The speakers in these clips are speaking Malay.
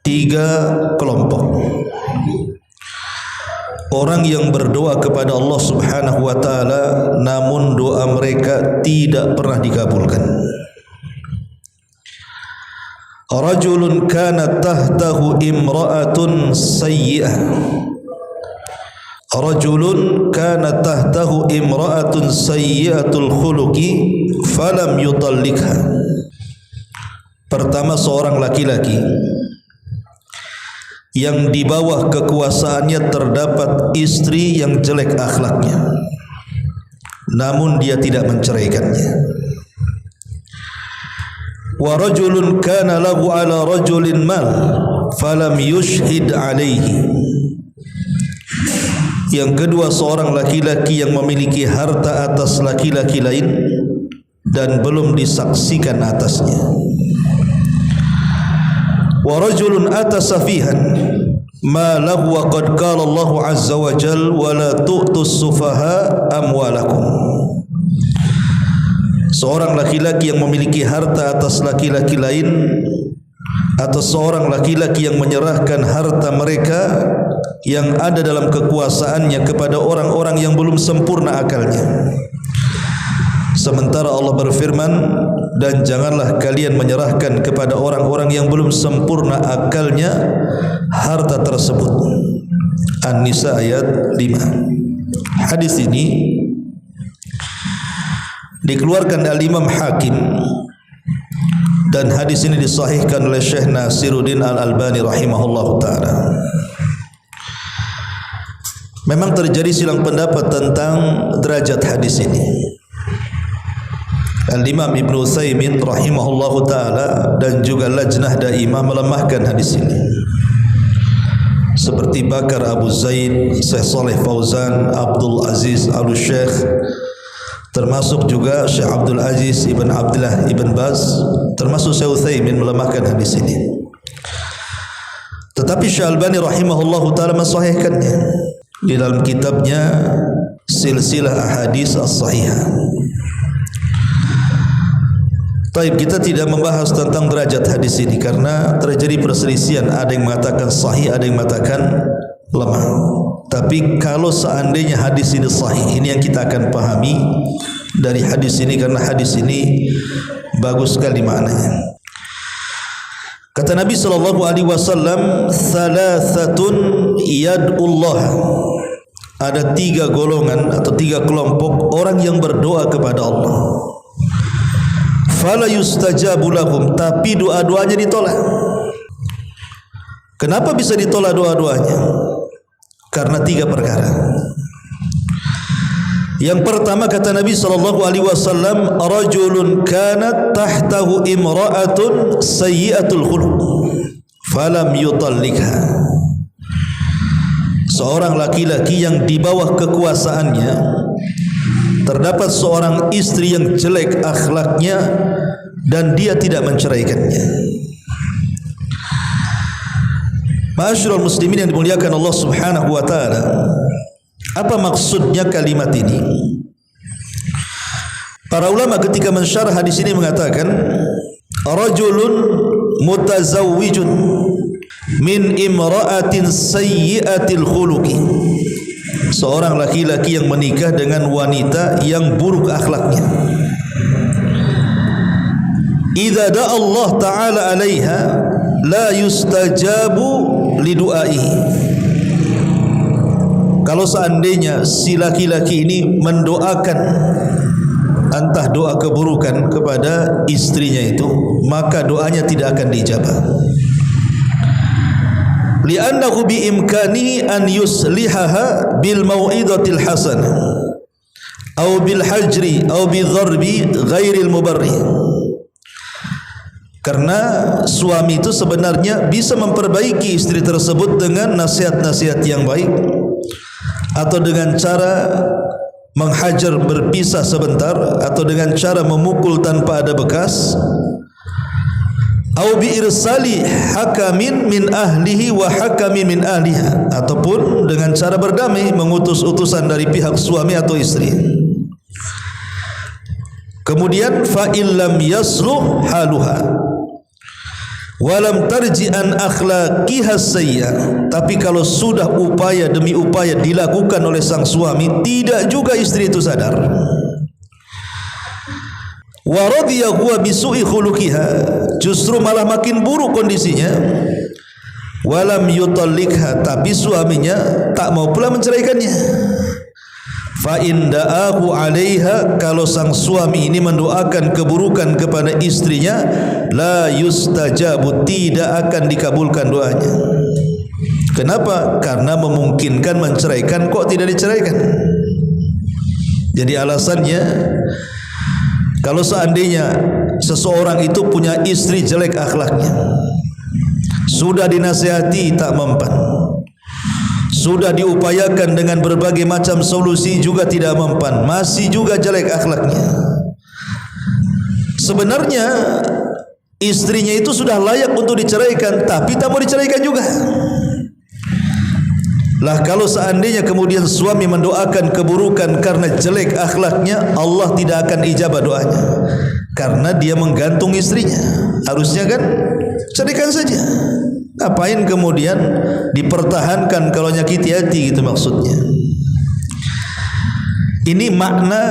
Tiga kelompok orang yang berdoa kepada Allah Subhanahu wa taala namun doa mereka tidak pernah dikabulkan. Rajulun kanat tahtahu imra'atun sayyi'ah. Rajulun kanat tahtahu imra'atun sayyi'atul khuluqi falam yutallikha. Pertama, seorang laki-laki yang di bawah kekuasaannya terdapat istri yang jelek akhlaknya, namun dia tidak menceraikannya. Wa rajulun kana lahu ala rajulin mal falam yushhid alaihi. Yang kedua, seorang laki-laki yang memiliki harta atas laki-laki lain dan belum disaksikan atasnya. Wa rajulun ata safihan ma lahu wa qad qala Allah azza wa jal wa la tu'tus sufaha amwalakum. Seorang laki-laki yang memiliki harta atas laki-laki lain atau seorang laki-laki yang menyerahkan harta mereka yang ada dalam kekuasaannya kepada orang-orang yang belum sempurna akalnya. Sementara Allah berfirman, dan janganlah kalian menyerahkan kepada orang-orang yang belum sempurna akalnya harta tersebut. An-Nisa ayat 5. Hadis ini dikeluarkan oleh Imam Hakim dan hadis ini disahihkan oleh Syekh Nasiruddin Al-Albani rahimahullah ta'ala. Memang terjadi silang pendapat tentang derajat hadis ini. Al-Imam Ibn Utsaimin rahimahullahu ta'ala dan juga Lajnah Daimah melemahkan hadis ini, seperti Bakar Abu Zaid, Syekh Saleh Fauzan, Abdul Aziz Al-Syekh, termasuk juga Syekh Abdul Aziz Ibn Abdullah Ibn Baz, termasuk Syekh Utsaimin melemahkan hadis ini. Tetapi Syekh Albani rahimahullahu ta'ala mensahihkannya di dalam kitabnya Silsilah Ahadits As-Sahihah. Baik, kita tidak membahas tentang derajat hadis ini karena terjadi perselisihan, ada yang mengatakan sahih, ada yang mengatakan lemah. Tapi kalau seandainya hadis ini sahih, ini yang kita akan pahami dari hadis ini, karena hadis ini bagus sekali maknanya. Kata Nabi SAW, thalathatun yad'ullah. Ada tiga golongan atau tiga kelompok orang yang berdoa kepada Allah. Fala yustajabu lahum, tapi doa-doanya ditolak. Kenapa bisa ditolak doa-doanya? Karena tiga perkara. Yang pertama, kata Nabi SAW, rajulun kanat tahtahu imra'atun sayyi'atul khuluq falam yutallikha. Seorang laki-laki yang di bawah kekuasaannya terdapat seorang istri yang jelek akhlaknya dan dia tidak menceraikannya. Ma'asyiral muslimin yang dimuliakan Allah Subhanahu wa taala, apa maksudnya kalimat ini? Para ulama ketika mensyarah hadis ini mengatakan, rajulun mutazawwijun min imra'atin sayyi'atil khuluqi. Seorang laki-laki yang menikah dengan wanita yang buruk akhlaknya. Idza da'a Allah Ta'ala 'alaiha la yustajabu lidu'aihi. Kalau seandainya si laki-laki ini mendoakan entah doa keburukan kepada istrinya itu, maka doanya tidak akan dijabah. Li'annahu biimkanihi an yuslihaha bil mau'izatil hasanah aw bil hajri aw bi dharbi ghairil mubarrih. Karena suami itu sebenarnya bisa memperbaiki istri tersebut dengan nasihat-nasihat yang baik, atau dengan cara menghajar berpisah sebentar, atau dengan cara memukul tanpa ada bekas, au bi irsali hakamin min ahlihi wa hakamin min ahliha, ataupun dengan cara berdamai mengutus utusan dari pihak suami atau istri. Kemudian fa illam yasluh haluha walam tarji an akhlaqiha sayya, tapi kalau sudah upaya demi upaya dilakukan oleh sang suami tidak juga istri itu sadar, wa radiya huwa bisu'i khuluqiha, justru malah makin buruk kondisinya, walam yutallikha, tapi suaminya tak mau pula menceraikannya, fa in da'ahu 'alaiha, kalau sang suami ini mendoakan keburukan kepada istrinya, la yustajabu, tidak akan dikabulkan doanya. Kenapa? Karena memungkinkan menceraikan kok tidak diceraikan. Jadi alasannya, kalau seandainya seseorang itu punya istri jelek akhlaknya, sudah dinasihati tak mempan, sudah diupayakan dengan berbagai macam solusi juga tidak mempan, masih juga jelek akhlaknya, sebenarnya istrinya itu sudah layak untuk diceraikan, tapi tak mau diceraikan juga. Lah kalau seandainya kemudian suami mendoakan keburukan karena jelek akhlaknya, Allah tidak akan ijabah doanya, karena dia menggantung istrinya. Harusnya kan ceraikan saja. Ngapain kemudian dipertahankan kalau nyakiti hati, gitu maksudnya. Ini makna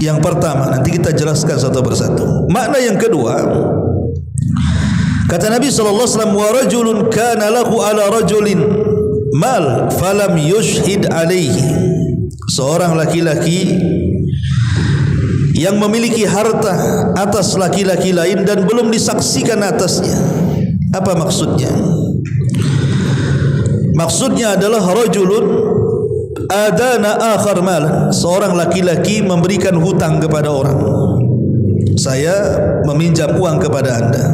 yang pertama, nanti kita jelaskan satu persatu. Makna yang kedua, kata Nabi SAW, wa rajulun kana lahu ala rajulin mal falam yushhid alaihi, seorang laki-laki yang memiliki harta atas laki-laki lain dan belum disaksikan atasnya. Apa maksudnya? Maksudnya adalah rajulun adana akhar malan, seorang laki-laki memberikan hutang kepada orang. Saya meminjam uang kepada anda,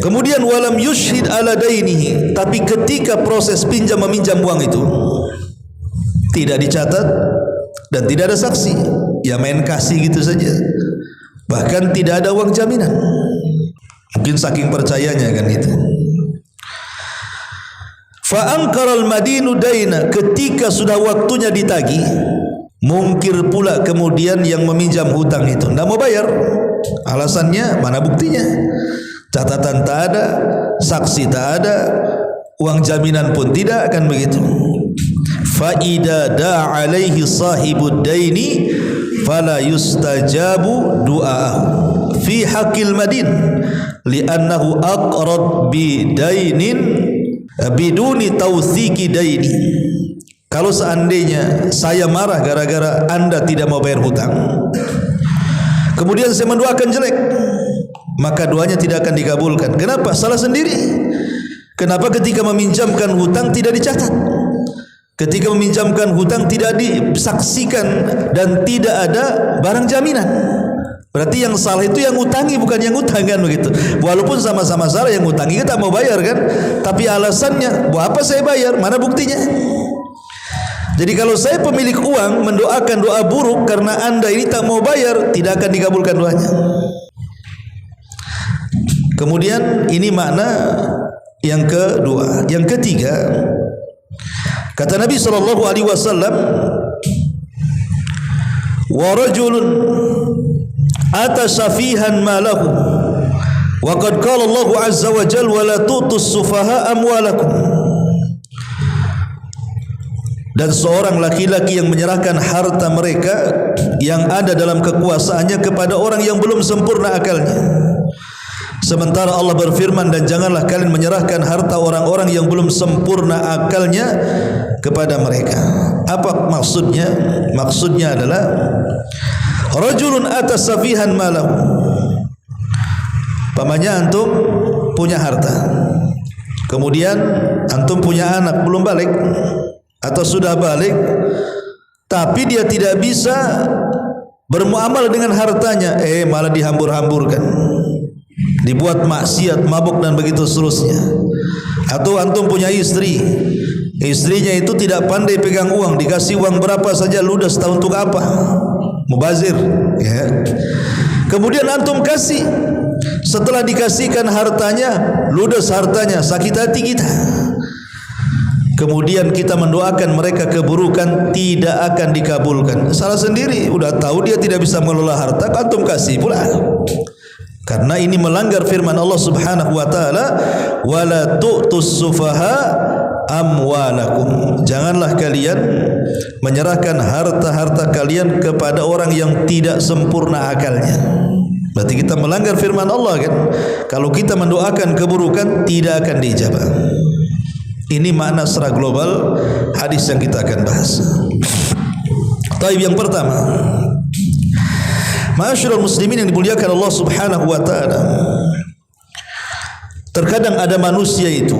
kemudian walam yushhid ala dainihi, tapi ketika proses pinjam meminjam uang itu tidak dicatat dan tidak ada saksi, ya main kasih gitu saja, bahkan tidak ada uang jaminan. Mungkin saking percayanya kan itu. Fa ankaral madinu daina, ketika sudah waktunya ditagih, mungkir pula kemudian yang meminjam hutang itu tidak mau bayar. Alasannya mana buktinya? Catatan tak ada, saksi tak ada, uang jaminan pun tidak, kan begitu. Fa idza da'a alaihi sahibud daini fala yustajabu du'aahu fi haqqil madin li'annahu aqrad bidainin biduni tawthiki daini. Kalau seandainya saya marah gara-gara anda tidak mau bayar hutang, kemudian saya mendoakan jelek, maka doanya tidak akan dikabulkan. Kenapa? Salah sendiri. Kenapa ketika meminjamkan hutang tidak dicatat? Ketika meminjamkan hutang tidak disaksikan dan tidak ada barang jaminan. Berarti yang salah itu yang utangi, bukan yang utang, kan begitu. Walaupun sama-sama salah, yang utangi kita mau bayar kan, tapi alasannya, buat apa saya bayar? Mana buktinya? Jadi kalau saya pemilik uang mendoakan doa buruk karena anda ini tak mau bayar, tidak akan dikabulkan doanya. Kemudian ini makna yang kedua. Yang ketiga, kata Nabi SAW, wa rajulun ata safihan malahu wa qad qala Allah azza wa jalla wa la tutus sufaha amwalakum. Dan seorang laki-laki yang menyerahkan harta mereka yang ada dalam kekuasaannya kepada orang yang belum sempurna akalnya, sementara Allah berfirman, dan janganlah kalian menyerahkan harta orang-orang yang belum sempurna akalnya kepada mereka. Apa maksudnya? Maksudnya adalah rajulun atas safihan malahu. Pamannya antum punya harta, kemudian antum punya anak belum balik atau sudah balik, tapi dia tidak bisa bermuamalah dengan hartanya, malah dihambur-hamburkan, dibuat maksiat, mabuk dan begitu seterusnya. Atau antum punya istri, istrinya itu tidak pandai pegang uang, dikasih uang berapa saja ludas, tahu untuk apa? Mubazir, ya. Kemudian antum kasih. Setelah dikasihkan hartanya, ludes hartanya, sakit hati kita. Kemudian kita mendoakan mereka keburukan, tidak akan dikabulkan. Salah sendiri, udah tahu dia tidak bisa mengelola harta, antum kasih pula. Karena ini melanggar firman Allah Subhanahu wa taala, "Wala tu'tus sufaha amwalakum." Janganlah kalian menyerahkan harta-harta kalian kepada orang yang tidak sempurna akalnya. Berarti kita melanggar firman Allah kan? Kalau kita mendoakan keburukan, tidak akan diijabah. Ini makna secara global hadis yang kita akan bahas. Taib yang pertama, ma'asyiral muslimin yang dimuliakan Allah Subhanahu wa taala. Terkadang ada manusia itu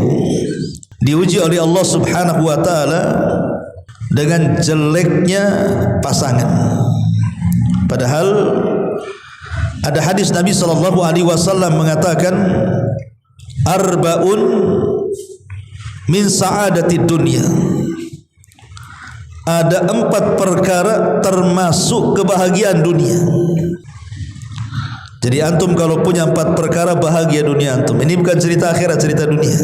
diuji oleh Allah Subhanahu wa taala dengan jeleknya pasangan. Padahal ada hadis Nabi sallallahu alaihi wasallam mengatakan, arba'un min sa'adatid dunya. Ada 4 perkara termasuk kebahagiaan dunia. Jadi antum kalau punya 4 perkara bahagia dunia antum. Ini bukan cerita akhirat, cerita dunia.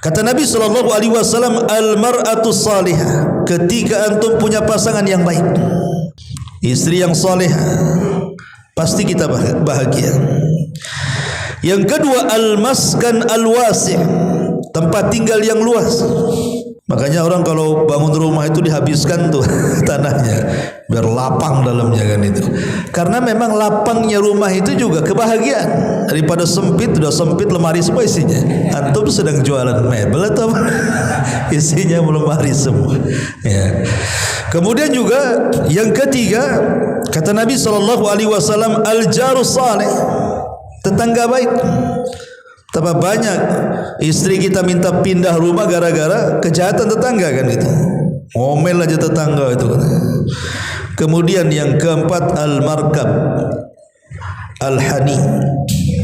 Kata Nabi sallallahu alaihi wasallam, al-mar'atu salihah. Ketika antum punya pasangan yang baik, istri yang salihah, pasti kita bahagia. Yang kedua, al-maskan al-wasi', tempat tinggal yang luas. Makanya orang kalau bangun rumah itu dihabiskan tuh tanahnya biar lapang dalamnya kan itu. Karena memang lapangnya rumah itu juga kebahagiaan. Daripada sempit, sudah sempit lemari semua isinya. Antum sedang jualan mebel atau apa? Isinya lemari semua. Ya. Kemudian juga yang ketiga, kata Nabi sallallahu alaihi wasallam, al-jarus salih, tetangga baik. Tambah banyak istri kita minta pindah rumah gara-gara kejahatan tetangga kan itu. Ngomel aja tetangga itu. Kemudian yang keempat, al-markab al-hani,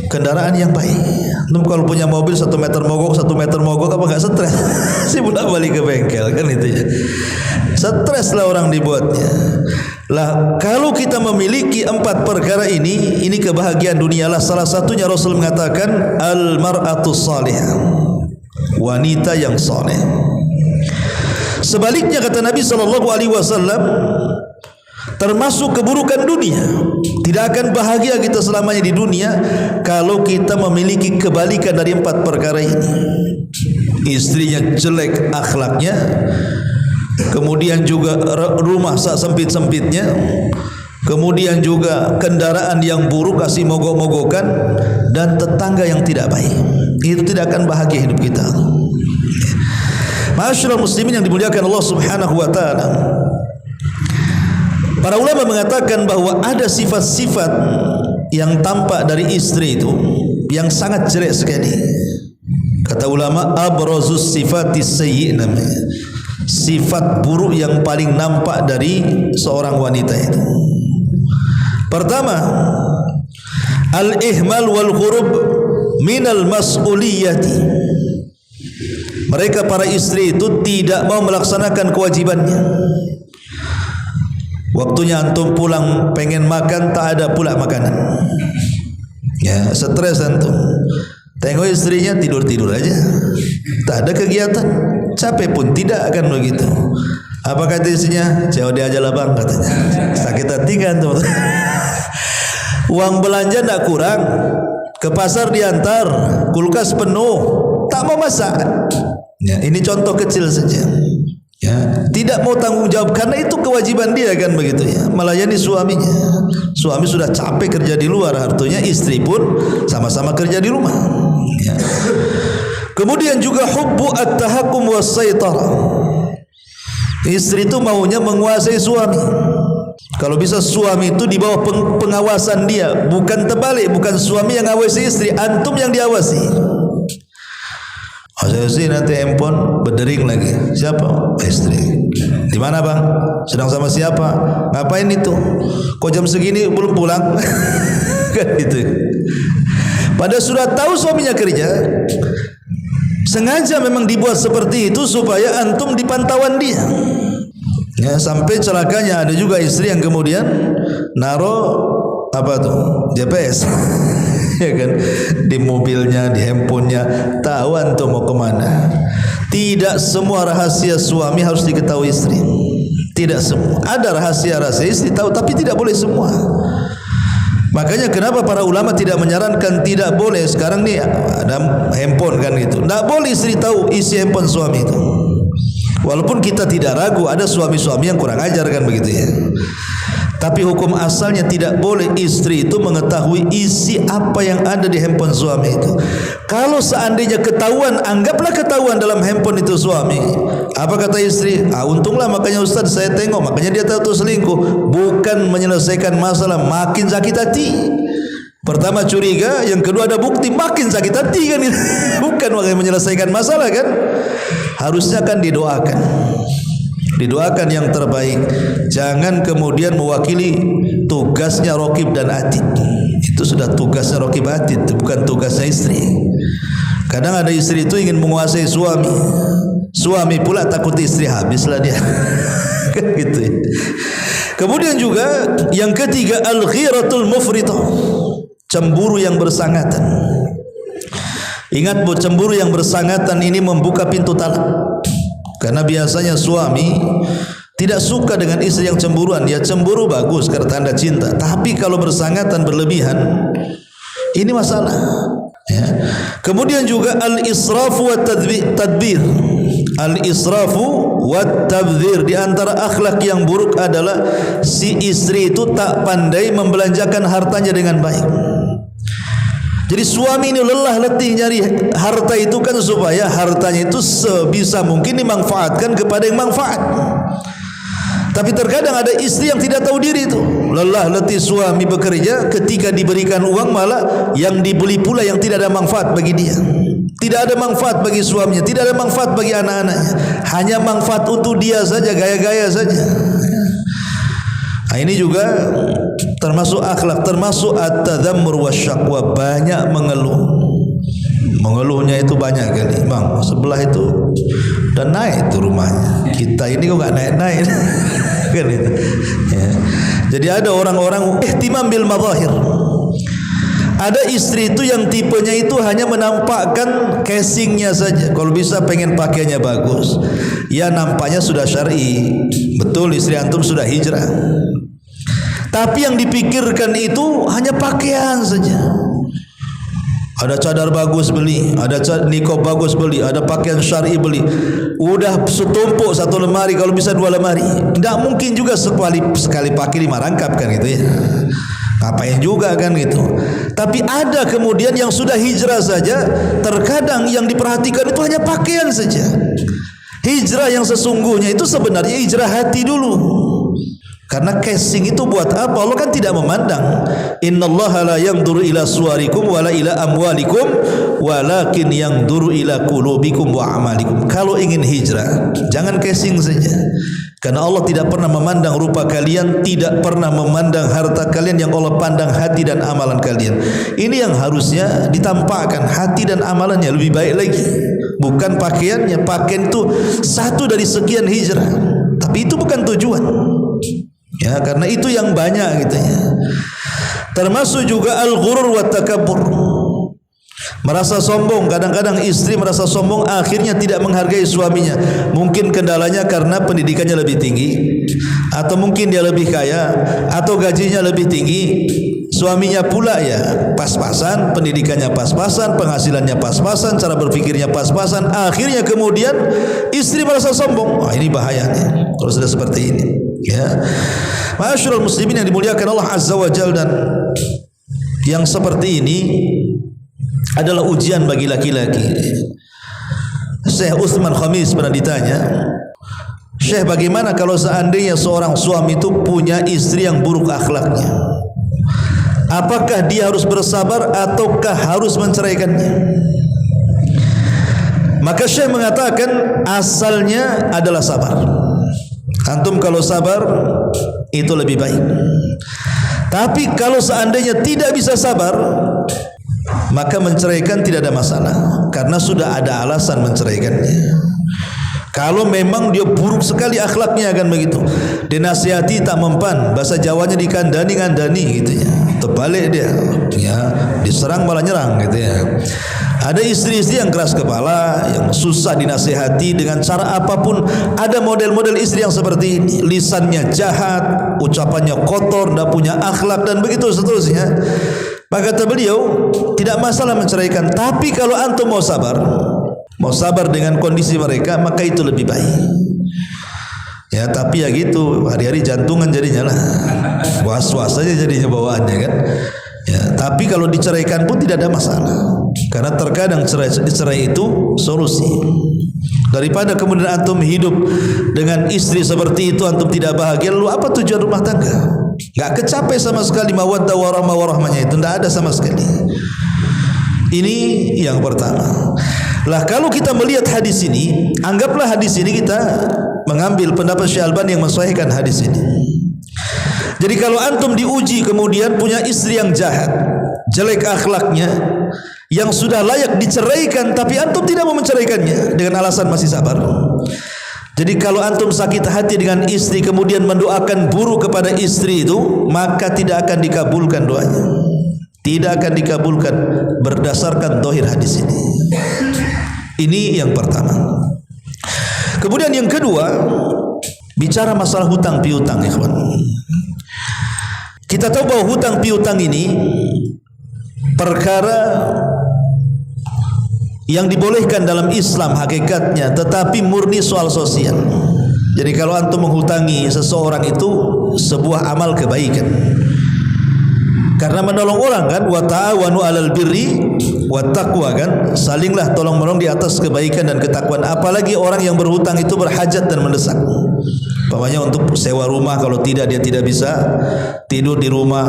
kendaraan yang baik. Antum kalau punya mobil 1 meter mogok apa enggak stres? Si bolak balik ke bengkel kan itu ya. Stres lah orang dibuatnya. Lah kalau kita memiliki 4 perkara ini kebahagiaan dunia lah. Salah satunya Rasul mengatakan al-mar'atu salihah, wanita yang saleh. Sebaliknya kata Nabi sallallahu alaihi wasallam, termasuk keburukan dunia, tidak akan bahagia kita selamanya di dunia kalau kita memiliki kebalikan dari 4 perkara ini. Istrinya jelek akhlaknya, kemudian juga rumah sempit-sempitnya, kemudian juga kendaraan yang buruk, kasih mogok-mogokan, dan tetangga yang tidak baik. Itu tidak akan bahagia hidup kita. Ma'asyiral muslimin yang dimuliakan Allah Subhanahu wa taala. Para ulama mengatakan bahwa ada sifat-sifat yang tampak dari istri itu yang sangat jelek sekali. Kata ulama, abrazus sifatis sayyi, namanya sifat buruk yang paling nampak dari seorang wanita itu. Pertama, al-ihmal wal khurub minal mas'uliyati. Mereka para istri itu tidak mau melaksanakan kewajibannya. Waktunya antum pulang pengen makan, tak ada pula makanan. Ya, stres antum. Tengok istrinya tidur-tidur aja, tak ada kegiatan. Capek pun tidak akan begitu. Apa kata istrinya? COD aja lah bang, katanya. Sakit hati kan tuh. Uang belanja tak kurang, ke pasar diantar, kulkas penuh, tak mau masak. Ya, ini contoh kecil saja. Ya, tidak mau tanggung jawab karena itu kewajiban dia kan begitu ya, melayani suaminya. Suami sudah capek kerja di luar, artinya istri pun sama-sama kerja di rumah. Ya. Kemudian juga hubbu at-tahakkum was-saitarah. Istri itu maunya menguasai suami. Kalau bisa suami itu di bawah pengawasan dia, bukan terbalik, bukan suami yang ngawasi istri, antum yang diawasi. Saya nanti handphone berdering lagi. Siapa? Istri. Di mana bang? Sedang sama siapa? Ngapain itu? Kok jam segini belum pulang? Kan itu. Pada sudah tahu suaminya kerja, sengaja memang dibuat seperti itu supaya antum di pantauan dia. Ya, sampai celakanya ada juga istri yang kemudian naruh apa tuh GPS ya kan di mobilnya, di handphonenya, tahu antum mau kemana. Tidak semua rahasia suami harus diketahui istri. Tidak semua. Ada rahasia-rahasia istri tahu, tapi tidak boleh semua. Makanya kenapa para ulama tidak menyarankan tidak boleh sekarang nih ada handphone kan gitu. Tidak boleh istri tahu isi handphone suami itu. Walaupun kita tidak ragu ada suami-suami yang kurang ajar kan begitu ya. Tapi hukum asalnya tidak boleh istri itu mengetahui isi apa yang ada di handphone suami itu. Kalau seandainya ketahuan, anggaplah ketahuan dalam handphone itu suami. Apa kata istri? Untunglah makanya Ustaz saya tengok, makanya dia tahu selingkuh. Bukan menyelesaikan masalah, makin sakit hati. Pertama curiga, yang kedua ada bukti, makin sakit hati kan. Bukan menyelesaikan masalah kan. Harusnya kan didoakan. Didoakan yang terbaik. Jangan kemudian mewakili tugasnya Raqib dan Atid. Itu sudah tugasnya Raqib Atid, bukan tugasnya istri. Kadang ada istri itu ingin menguasai suami. Suami pula takut istri habislah dia. Kan gitu ya. Kemudian juga yang ketiga al-ghiratul mufritah. Cemburu yang bersangatan. Ingat bu, cemburu yang bersangatan ini membuka pintu talak. Karena biasanya suami tidak suka dengan istri yang cemburuan. Ya cemburu bagus karena tanda cinta. Tapi kalau bersangatan berlebihan, ini masalah. Ya. Kemudian juga al-israfu wa tadbir. Al-israfu wa tabdzir. Di antara akhlak yang buruk adalah si istri itu tak pandai membelanjakan hartanya dengan baik. Jadi suami ini lelah letih nyari harta itu kan supaya hartanya itu sebisa mungkin dimanfaatkan kepada yang manfaat. Tapi terkadang ada istri yang tidak tahu diri itu. Lelah letih suami bekerja, ketika diberikan uang malah yang dibeli pula yang tidak ada manfaat bagi dia. Tidak ada manfaat bagi suaminya, tidak ada manfaat bagi anak-anaknya. Hanya manfaat untuk dia saja, gaya-gaya saja. Nah, ini juga termasuk akhlak, termasuk at-tadzammur wasyaqwa, banyak mengeluh. Mengeluhnya itu banyak kali. Bang, sebelah itu dan naik itu rumahnya. Kita ini kok enggak naik-naik. Kan itu. Ya. Jadi ada orang-orang ihtimam bil madahir. Ada istri itu yang tipenya itu hanya menampakkan casingnya saja. Kalau bisa pengen pakaiannya bagus. Ya nampaknya sudah syar'i. Betul istri antum sudah hijrah. Tapi yang dipikirkan itu hanya pakaian saja. Ada cadar bagus beli, ada nikob bagus beli, ada pakaian syar'i beli. Udah setumpuk satu lemari, kalau bisa dua lemari. Tidak mungkin juga sekali pakai 5 rangkap kan gitu ya. Ngapain juga kan gitu. Tapi ada kemudian yang sudah hijrah saja, terkadang yang diperhatikan itu hanya pakaian saja. Hijrah yang sesungguhnya itu sebenarnya hijrah hati dulu. Karena casing itu buat apa? Allah kan tidak memandang. Innallaha la yanzuru ila suwarikum wala ila amwalikum walakin yanzuru ila qulubikum wa amalikum. Kalau ingin hijrah, jangan casing saja. Karena Allah tidak pernah memandang rupa kalian, tidak pernah memandang harta kalian, yang Allah pandang hati dan amalan kalian. Ini yang harusnya ditampakkan, hati dan amalannya lebih baik lagi. Bukan pakaiannya. Pakaian itu satu dari sekian hijrah. Tapi itu bukan tujuan. Ya, karena itu yang banyak gitu ya. Termasuk juga al-ghurur wa takabbur. Merasa sombong, kadang-kadang istri merasa sombong akhirnya tidak menghargai suaminya. Mungkin kendalanya karena pendidikannya lebih tinggi, atau mungkin dia lebih kaya, atau gajinya lebih tinggi. Suaminya pula ya pas-pasan, pendidikannya pas-pasan, penghasilannya pas-pasan, cara berpikirnya pas-pasan. Akhirnya kemudian istri merasa sombong. Ini bahayanya kalau sudah seperti ini. Ya, ma'asyiral muslimin yang dimuliakan Allah Azza wa Jalla, dan yang seperti ini adalah ujian bagi laki-laki. Syekh Utsman Khamis pernah ditanya, Syekh, bagaimana kalau seandainya seorang suami itu punya istri yang buruk akhlaknya? Apakah dia harus bersabar ataukah harus menceraikannya? Maka Syekh mengatakan asalnya adalah sabar. Antum kalau sabar itu lebih baik. Tapi kalau seandainya tidak bisa sabar, maka menceraikan tidak ada masalah, karena sudah ada alasan menceraikannya. Kalau memang dia buruk sekali akhlaknya akan begitu. Dinasihati tak mempan, bahasa Jawanya dikandani-ngandani gitu ya. Terbalik dia, ya, diserang malah nyerang gitu ya. Ada istri-istri yang keras kepala, yang susah dinasihati dengan cara apapun. Ada model-model istri yang seperti ini, lisannya jahat, ucapannya kotor, tidak punya akhlak dan begitu seterusnya. Maka kata beliau, tidak masalah menceraikan, tapi kalau antum mau sabar dengan kondisi mereka, maka itu lebih baik. Ya, tapi ya gitu, hari-hari jantungan jadinya lah, was-was saja jadinya bawaannya kan. Ya, tapi kalau diceraikan pun tidak ada masalah, karena terkadang cerai itu solusi. Daripada kemudian antum hidup dengan istri seperti itu, antum tidak bahagia, lalu apa tujuan rumah tangga? Gak kecapai sama sekali mawaddah warahmah itu, tidak ada sama sekali. Ini yang pertama. Lah kalau kita melihat hadis ini, anggaplah hadis ini kita mengambil pendapat Syekh Albani yang mensahihkan hadis ini. Jadi kalau antum diuji kemudian punya istri yang jahat, jelek akhlaknya, yang sudah layak diceraikan, tapi antum tidak mau menceraikannya dengan alasan masih sabar. Jadi kalau antum sakit hati dengan istri kemudian mendoakan buruk kepada istri itu, maka tidak akan dikabulkan doanya. Tidak akan dikabulkan berdasarkan zahir hadis ini. Ini yang pertama. Kemudian yang kedua, bicara masalah hutang piutang, ikhwan. Kita tahu bahwa hutang piutang ini perkara yang dibolehkan dalam Islam hakikatnya, tetapi murni soal sosial. Jadi kalau antum menghutangi seseorang itu sebuah amal kebaikan, karena menolong orang kan, wa ta'awanu 'alal birri wat taqwa kan, salinglah tolong menolong di atas kebaikan dan ketakwaan. Apalagi orang yang berhutang itu berhajat dan mendesak, umpamanya untuk sewa rumah, kalau tidak dia tidak bisa tidur di rumah,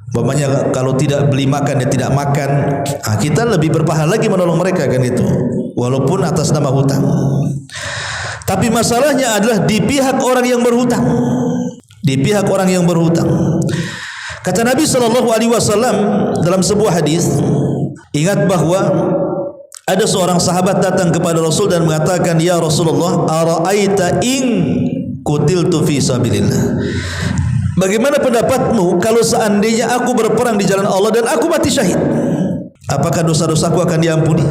umpamanya kalau tidak beli makan dia tidak makan. Kita lebih berpahala lagi menolong mereka kan itu, walaupun atas nama hutang. Tapi masalahnya adalah di pihak orang yang berhutang. Di pihak orang yang berhutang. Kata Nabi SAW dalam sebuah hadis, ingat bahwa ada seorang sahabat datang kepada Rasul dan mengatakan, ya Rasulullah, ara'aita in qutiltu fi sabilillah. Bagaimana pendapatmu kalau seandainya aku berperang di jalan Allah dan aku mati syahid? Apakah dosa-dosaku akan diampuni?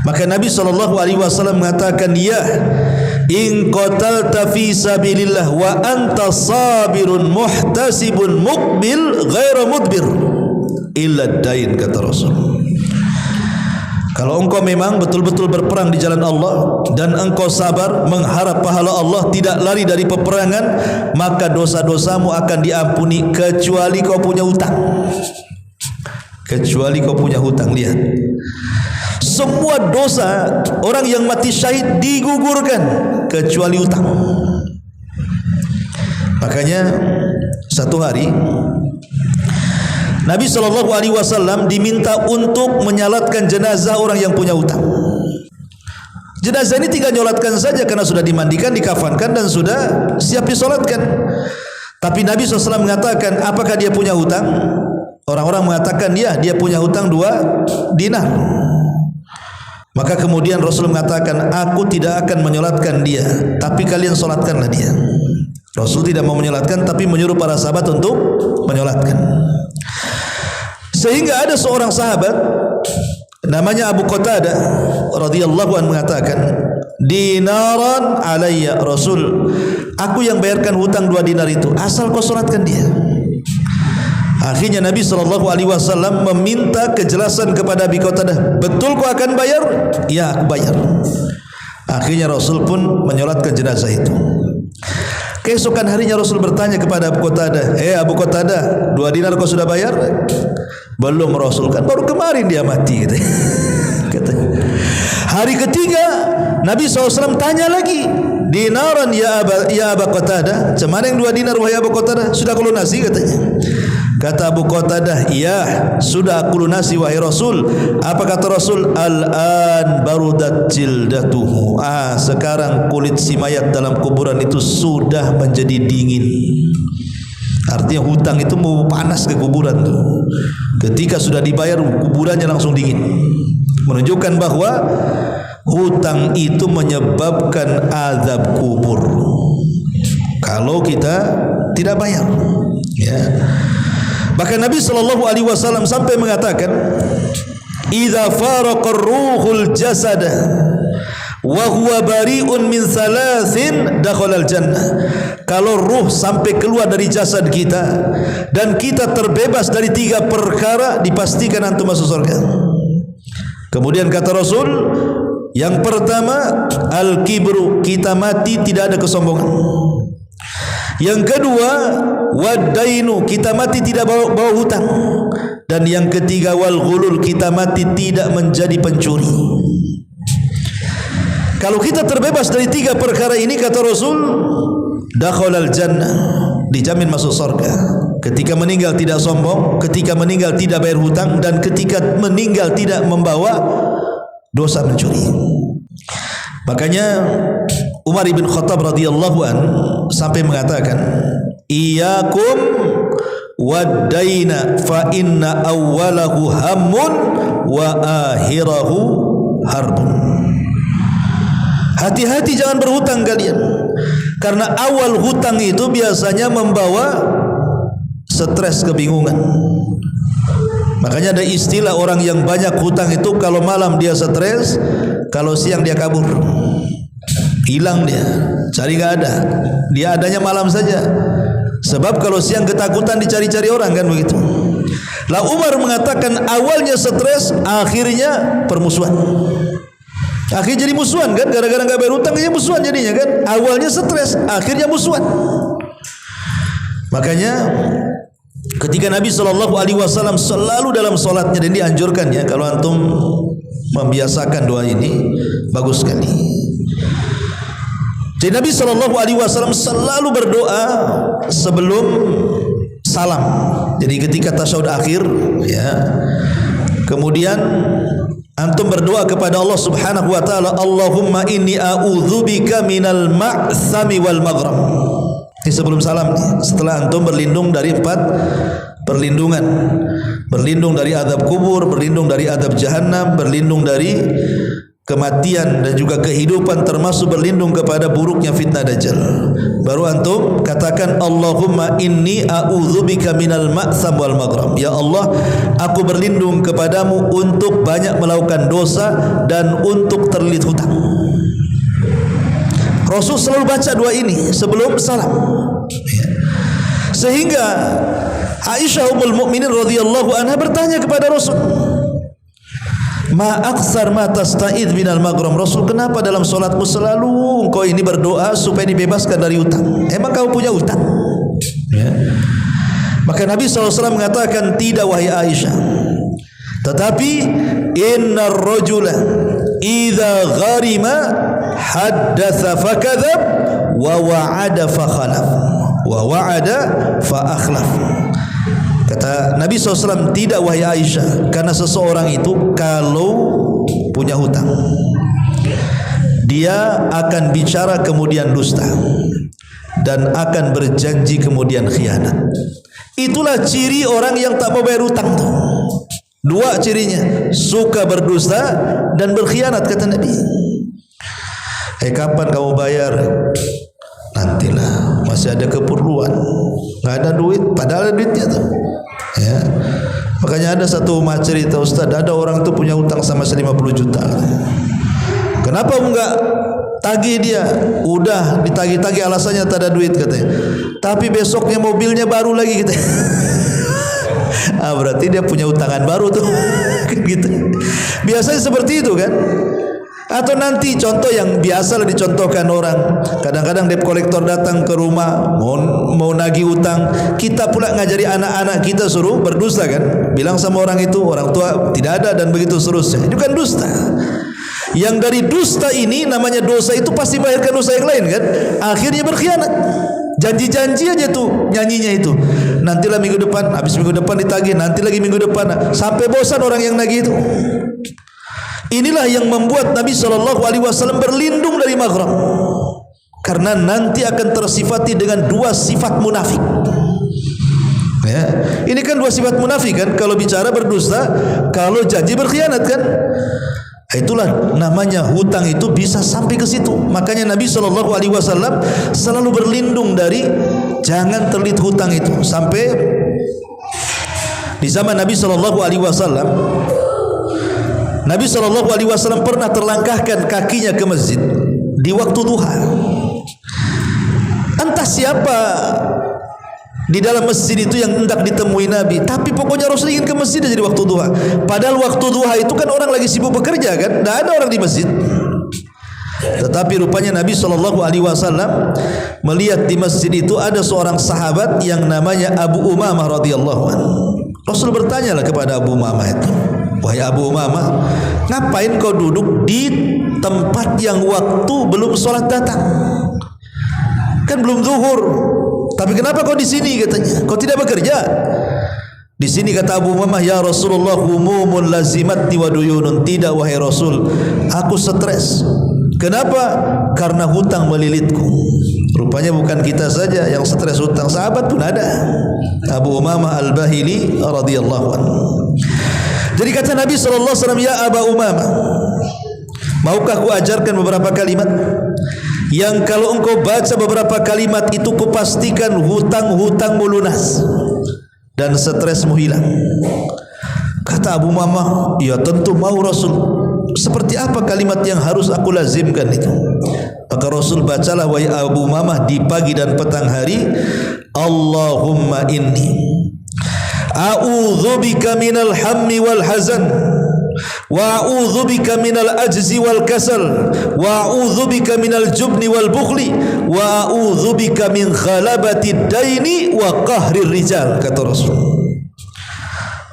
Maka Nabi SAW mengatakan, ya, in qatalta fi sabilillah wa anta sabirun muhtasibun muqbil ghairu mudbir illa dain, kata Rasul. Kalau engkau memang betul-betul berperang di jalan Allah dan engkau sabar mengharap pahala Allah, tidak lari dari peperangan, maka dosa-dosamu akan diampuni kecuali kau punya hutang. Kecuali kau punya hutang. Lihat, semua dosa orang yang mati syahid digugurkan kecuali hutang. Makanya satu hari Nabi SAW diminta untuk menyalatkan jenazah orang yang punya hutang. Jenazah ini tinggal nyolatkan saja karena sudah dimandikan, dikafankan dan sudah siap disolatkan. Tapi Nabi SAW mengatakan, apakah dia punya hutang? Orang-orang mengatakan, ya, dia punya hutang 2 dinar. Maka kemudian Rasul mengatakan, aku tidak akan menyolatkan dia, tapi kalian solatkanlah dia. Rasul tidak mau menyolatkan, tapi menyuruh para sahabat untuk menyolatkan. Sehingga ada seorang sahabat namanya Abu Qatadah radhiyallahu anhu mengatakan, dinaran alayya Rasul, aku yang bayarkan hutang 2 dinar itu, asal kau solatkan dia. Akhirnya Nabi SAW meminta kejelasan kepada Abu Qatadah, betul kau akan bayar? Ya, aku bayar. Akhirnya Rasul pun menyolatkan jenazah itu. Keesokan harinya Rasul bertanya kepada Abu Qatadah, Abu Qatadah, 2 dinar kau sudah bayar? Belum Rasul, kan baru kemarin dia mati gitu. Hari ketiga Nabi SAW tanya lagi, dinaran ya Abu Qatadah, cemana yang 2 dinar wahai Abu Qatadah, sudah kau lunasi katanya. Kata Abu Qatadah, ya, sudah aku lunasi wahai Rasul. Apa kata Rasul? Al-an barudat jildatuhu. Sekarang kulit si mayat dalam kuburan itu sudah menjadi dingin. Artinya hutang itu mau panas ke kuburan tuh. Ketika sudah dibayar, kuburannya langsung dingin. Menunjukkan bahwa hutang itu menyebabkan azab kubur kalau kita tidak bayar, ya. Bahkan Nabi SAW sampai mengatakan, idza faraqa ruhul jasad wa huwa bari'un min thalathin dakhala al-jannah. Kalau ruh sampai keluar dari jasad kita dan kita terbebas dari 3 perkara, dipastikan antum masuk surga. Kemudian kata Rasul, yang pertama al-kibru, kita mati tidak ada kesombongan. Yang kedua wad-dainu, kita mati tidak bawa hutang. Dan yang ketiga wal ghulul, kita mati tidak menjadi pencuri. Kalau kita terbebas dari 3 perkara ini, kata Rasul, dakhalal jannah, dijamin masuk surga. Ketika meninggal tidak sombong, ketika meninggal tidak bayar hutang, dan ketika meninggal tidak membawa dosa mencuri. Makanya Umar bin Khattab radhiyallahu an sampai mengatakan, iyyakum wad-daina fa inna awwalahu hammun wa akhirahu harbun. Hati-hati jangan berhutang kalian, karena awal hutang itu biasanya membawa stres, kebingungan. Makanya ada istilah orang yang banyak hutang itu, kalau malam dia stres, kalau siang dia kabur, hilang dia, cari nggak ada, dia adanya malam saja. Sebab kalau siang ketakutan dicari-cari orang, kan begitu. Lah Umar mengatakan awalnya stres, akhirnya permusuhan. Akhirnya jadi musuhan, kan, gara-gara nggak bayar hutang jadi musuhan jadinya, kan. Awalnya stres, akhirnya musuhan. Makanya ketika Nabi SAW selalu dalam solatnya, dan dianjurkan, ya, kalau antum membiasakan doa ini bagus sekali. Jadi Nabi SAW selalu berdoa sebelum salam. Jadi ketika tasyahud akhir, ya, kemudian antum berdoa kepada Allah Subhanahu wa taala, Allahumma inni a'udzubika minal ma'sami wal maghram. Ini sebelum salam nih. Setelah antum berlindung dari 4 perlindungan. Berlindung dari azab kubur, berlindung dari azab jahannam, berlindung dari kematian dan juga kehidupan, termasuk berlindung kepada buruknya fitnah dajjal. Baru antum katakan, Allahumma inni a'udzubika minal ma'sam wal maghram. Ya Allah, aku berlindung kepadamu untuk banyak melakukan dosa dan untuk terlilit hutang. Rasul selalu baca doa ini sebelum salam, sehingga Aisyah ummul mukminin radhiyallahu anha bertanya kepada Rasul, ma aksar ma tasta'id minal maghram. Rasul, kenapa dalam solatmu selalu engkau ini berdoa supaya dibebaskan dari hutang? Emang kau punya hutang? Ya. Maka Nabi SAW mengatakan, tidak wahai Aisyah, tetapi innar rajula idza gharima haddatsa fakadzab wa wa'ada fa khalaf wa wa'ada fa akhlaf. Kata Nabi SAW, tidak wahai Aisyah, karena seseorang itu kalau punya hutang, dia akan bicara kemudian dusta dan akan berjanji kemudian khianat. Itulah ciri orang yang tak mau bayar hutang tuh. 2 cirinya, suka berdusta dan berkhianat, kata Nabi. Kapan kamu bayar? Nantilah, masih ada keperluan, nggak ada duit, padahal ada duitnya tuh. Ya. Makanya ada satu umat cerita, Ustaz, ada orang tuh punya hutang sama 50 juta. Kenapa enggak tagih dia? Udah ditagih-tagih, alasannya tak ada duit, katanya. Tapi besoknya mobilnya baru lagi, katanya. Berarti dia punya utangan baru tuh. Gitu. Biasanya seperti itu, kan? Atau nanti contoh yang biasa dicontohkan orang, kadang-kadang debt collector datang ke rumah mau nagih utang, kita pula ngajari anak-anak kita suruh berdusta, kan, bilang sama orang itu orang tua tidak ada dan begitu seterusnya. Itu kan dusta. Yang dari dusta ini namanya dosa itu pasti melahirkan dosa yang lain, kan, akhirnya berkhianat. Janji-janji aja tuh nyanyinya itu, nantilah minggu depan, habis minggu depan ditagih, nanti lagi minggu depan, sampai bosan orang yang nagih itu. Inilah yang membuat Nabi SAW berlindung dari maghram, karena nanti akan tersifati dengan 2 sifat munafik. Ya, ini kan 2 sifat munafik, kan, kalau bicara berdusta, kalau janji berkhianat, kan. Itulah namanya hutang itu bisa sampai ke situ. Makanya Nabi SAW selalu berlindung dari jangan terlilit hutang itu. Sampai di zaman Nabi SAW, Nabi SAW pernah terlangkahkan kakinya ke masjid di waktu duha. Entah siapa di dalam masjid itu yang hendak ditemui Nabi, tapi pokoknya Rasul ingin ke masjid aja di waktu duha. Padahal waktu duha itu kan orang lagi sibuk bekerja kan, tidak ada orang di masjid. Tetapi rupanya Nabi SAW melihat di masjid itu ada seorang sahabat yang namanya Abu Umamah radhiyallahu anhu. Rasul bertanyalah kepada Abu Umamah itu, wahai Abu Umamah, ngapain kau duduk di tempat yang waktu belum sholat datang? Kan belum zuhur. Tapi kenapa kau di sini katanya? Kau tidak bekerja? Di sini kata Abu Umamah, ya Rasulullah, humumun lazimatni wa duyunun. Tidak wahai Rasul, aku stres. Kenapa? Karena hutang melilitku. Rupanya bukan kita saja yang stres hutang, sahabat pun ada. Abu Umamah Al-Bahili radhiyallahu anhu. Jadi kata Nabi SAW, ya Abu Umamah, maukah ku ajarkan beberapa kalimat yang kalau engkau baca beberapa kalimat itu kupastikan hutang-hutangmu lunas dan stresmu hilang. Kata Abu Umamah, ya tentu mau Rasul. Seperti apa kalimat yang harus aku lazimkan itu? Maka Rasul bacalah wahai Abu Umamah di pagi dan petang hari, Allahumma inni a'udzubika minal hammi wal hazan wa a'udzubika minal ajzi wal kasal wa a'udzubika minal jubni wal bukhli wa a'udzubika min ghalabati daini wa qahrir rijal. Kata Rasul,